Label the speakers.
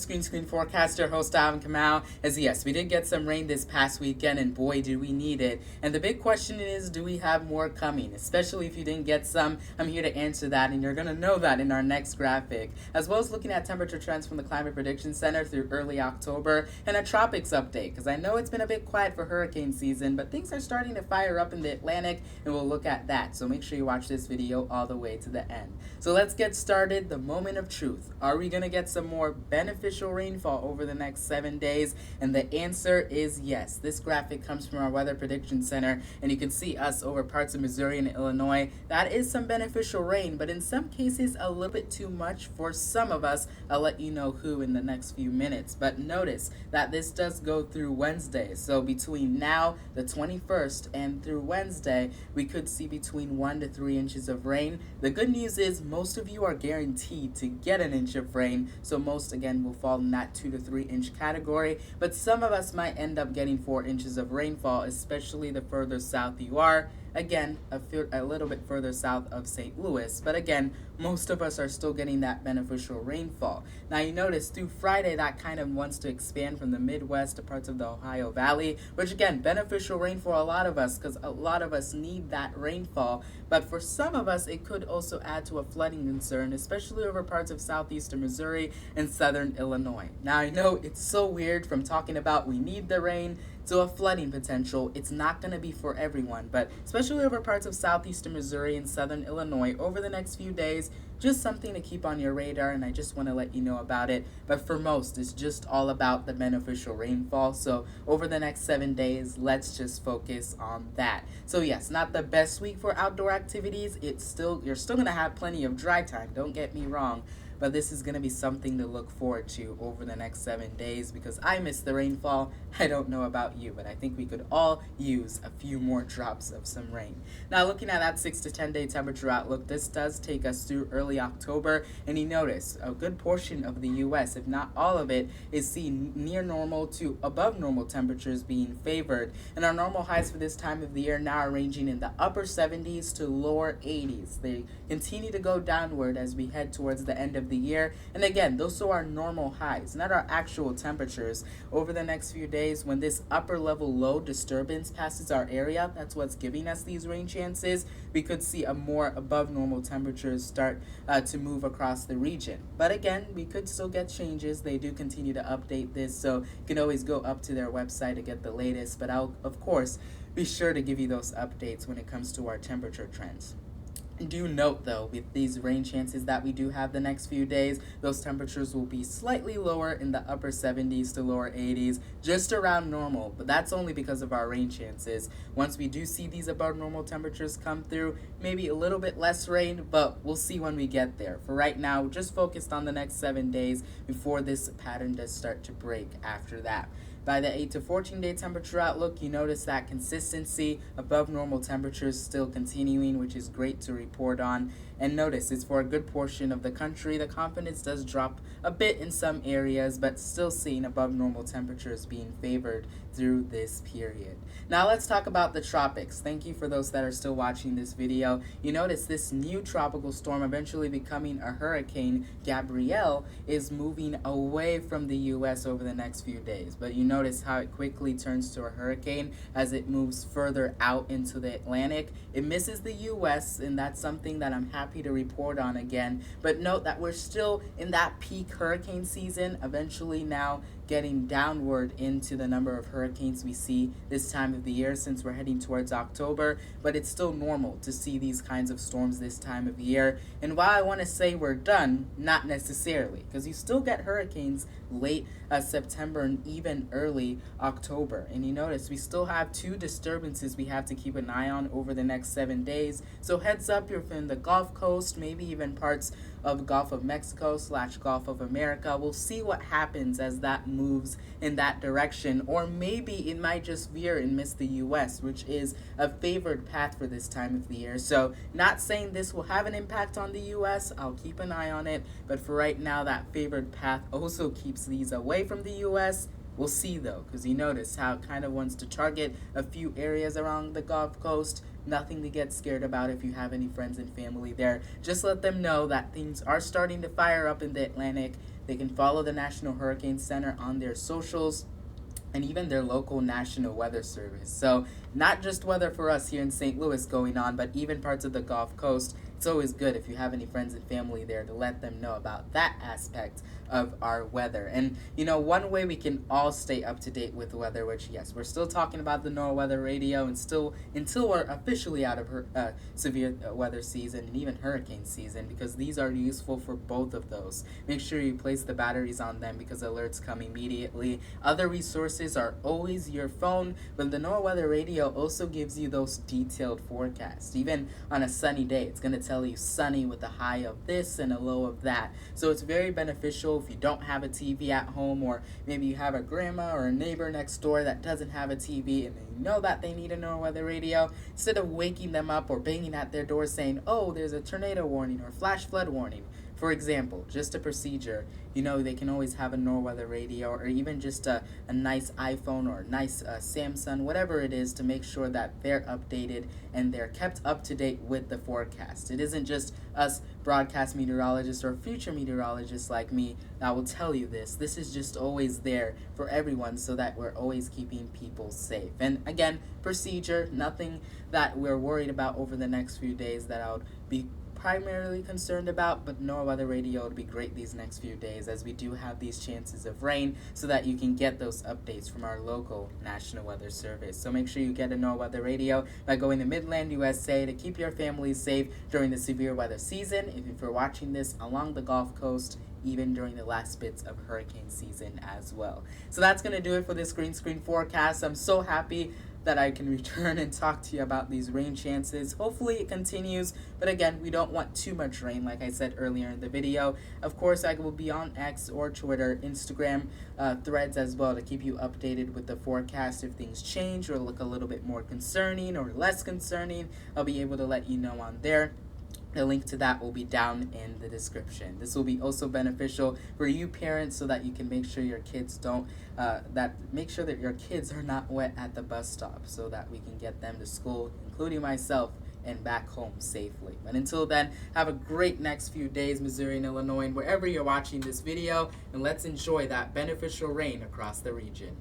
Speaker 1: Screen Forecaster, host Alvin Kamau. As yes, we did get some rain this past weekend, and boy, did we need it. And the big question is, do we have more coming? Especially if you didn't get some, I'm here to answer that, and you're going to know that in our next graphic. As well as looking at temperature trends from the Climate Prediction Center through early October, and a Tropics update, because I know it's been a bit quiet for hurricane season, but things are starting to fire up in the Atlantic, and we'll look at that. So make sure you watch this video all the way to the end. So let's get started. The moment of truth. Are we going to get some more beneficial rainfall over the next 7 days? And the answer is yes. This graphic comes from our Weather Prediction Center, and you can see us over parts of Missouri and Illinois. That is some beneficial rain, but in some cases a little bit too much for some of us. I'll let you know who in the next few minutes. But notice that this does go through Wednesday. So between now, the 21st, and through Wednesday, we could see between 1 to 3 inches of rain. The good news is most of you are guaranteed to get an inch of rain, so most again will fall in that 2 to 3 inch category, but some of us might end up getting 4 inches of rainfall, especially the further south you are. Again, a little bit further south of St. Louis, but again, most of us are still getting that beneficial rainfall. Now you notice through Friday that kind of wants to expand from the Midwest to parts of the Ohio Valley, which again, beneficial rain for a lot of us because a lot of us need that rainfall, but for some of us it could also add to a flooding concern, especially over parts of southeastern Missouri and southern Illinois. Now I know it's so weird from talking about we need the rain to a flooding potential. It's not going to be for everyone, but especially over parts of southeastern Missouri and southern Illinois over the next few days, just something to keep on your radar, and I just want to let you know about it. But for most, it's just all about the beneficial rainfall. So over the next 7 days, let's just focus on that. So yes, not the best week for outdoor activities. You're still going to have plenty of dry time, don't get me wrong. But this is going to be something to look forward to over the next 7 days because I miss the rainfall. I don't know about you, but I think we could all use a few more drops of some rain. Now, looking at that 6 to 10 day temperature outlook, this does take us through early October, and you notice a good portion of the U.S., if not all of it, is seen near normal to above normal temperatures being favored. And our normal highs for this time of the year now are ranging in the upper 70s to lower 80s. They continue to go downward as we head towards the end of the year. And again, those are our normal highs, not our actual temperatures. Over the next few days, when this upper level low disturbance passes our area, that's what's giving us these rain chances, we could see a more above normal temperatures start to move across the region. But again, we could still get changes. They do continue to update this, so you can always go up to their website to get the latest. But I'll, of course, be sure to give you those updates when it comes to our temperature trends. Do note though, with these rain chances that we do have the next few days, those temperatures will be slightly lower in the upper 70s to lower 80s, just around normal, but that's only because of our rain chances. Once we do see these above normal temperatures come through, maybe a little bit less rain, but we'll see when we get there. For right now, we're just focused on the next 7 days before this pattern does start to break after that. By the 8 to 14 day temperature outlook, you notice that consistency above normal temperatures still continuing, which is great to report on. And notice it's for a good portion of the country. The confidence does drop a bit in some areas, but still seeing above normal temperatures being favored through this period. Now let's talk about the tropics. Thank you for those that are still watching this video. You notice this new tropical storm eventually becoming a hurricane, Gabrielle, is moving away from the U.S. over the next few days. But you notice how it quickly turns to a hurricane as it moves further out into the Atlantic. It misses the U.S., and that's something that I'm happy to report on again. But note that we're still in that peak hurricane season, eventually now getting downward into the number of hurricanes we see this time of the year since we're heading towards October, but it's still normal to see these kinds of storms this time of year. And while I want to say we're done, not necessarily, because you still get hurricanes late September and even early October. And you notice we still have 2 disturbances we have to keep an eye on over the next 7 days. So heads up, you're in the Gulf Coast, maybe even parts of Gulf of Mexico / Gulf of America. We'll see what happens as that moves in that direction, or maybe it might just veer and miss the U.S., which is a favored path for this time of the year. So not saying this will have an impact on the U.S., I'll keep an eye on it, but for right now, that favored path also keeps these away from the U.S. We'll see though, because you notice how it kind of wants to target a few areas around the Gulf Coast, nothing to get scared about. If you have any friends and family there, just let them know that things are starting to fire up in the Atlantic. They can follow the National Hurricane Center on their socials and even their local National Weather Service. So not just weather for us here in St. Louis going on, but even parts of the Gulf Coast. It's always good if you have any friends and family there to let them know about that aspect of our weather. And one way we can all stay up to date with weather, which yes, we're still talking about the NOAA weather radio, and still until we're officially out of severe weather season and even hurricane season, because these are useful for both of those. Make sure you place the batteries on them because alerts come immediately. Other resources are always your phone, but the NOAA weather radio also gives you those detailed forecasts. Even on a sunny day, it's going to tell you sunny with a high of this and a low of that. So it's very beneficial if you don't have a TV at home, or maybe you have a grandma or a neighbor next door that doesn't have a TV and they know that they need a NOAA weather radio. Instead of waking them up or banging at their door saying, oh, there's a tornado warning or flash flood warning, for example, just a procedure, they can always have a NOAA weather radio, or even just a nice iPhone or a nice Samsung, whatever it is, to make sure that they're updated and they're kept up to date with the forecast. It isn't just us broadcast meteorologists or future meteorologists like me that will tell you this. This is just always there for everyone so that we're always keeping people safe. And again, procedure, nothing that we're worried about over the next few days that I would be primarily concerned about, but NOAA weather radio would be great these next few days, as we do have these chances of rain, so that you can get those updates from our local National Weather Service. So make sure you get a NOAA weather radio by going to Midland, USA, to keep your family safe during the severe weather season. If you're watching this along the Gulf Coast, even during the last bits of hurricane season as well. So that's going to do it for this green screen forecast. I'm so happy that I can return and talk to you about these rain chances. Hopefully it continues, but again, we don't want too much rain, like I said earlier in the video. Of course, I will be on X or Twitter, Instagram, Threads as well, to keep you updated with the forecast. If things change or look a little bit more concerning or less concerning, I'll be able to let you know on there. The link to that will be down in the description. This will be also beneficial for you parents, so that you can make sure your kids make sure that your kids are not wet at the bus stop, so that we can get them to school, including myself, and back home safely. But until then, have a great next few days, Missouri and Illinois, and wherever you're watching this video, and let's enjoy that beneficial rain across the region.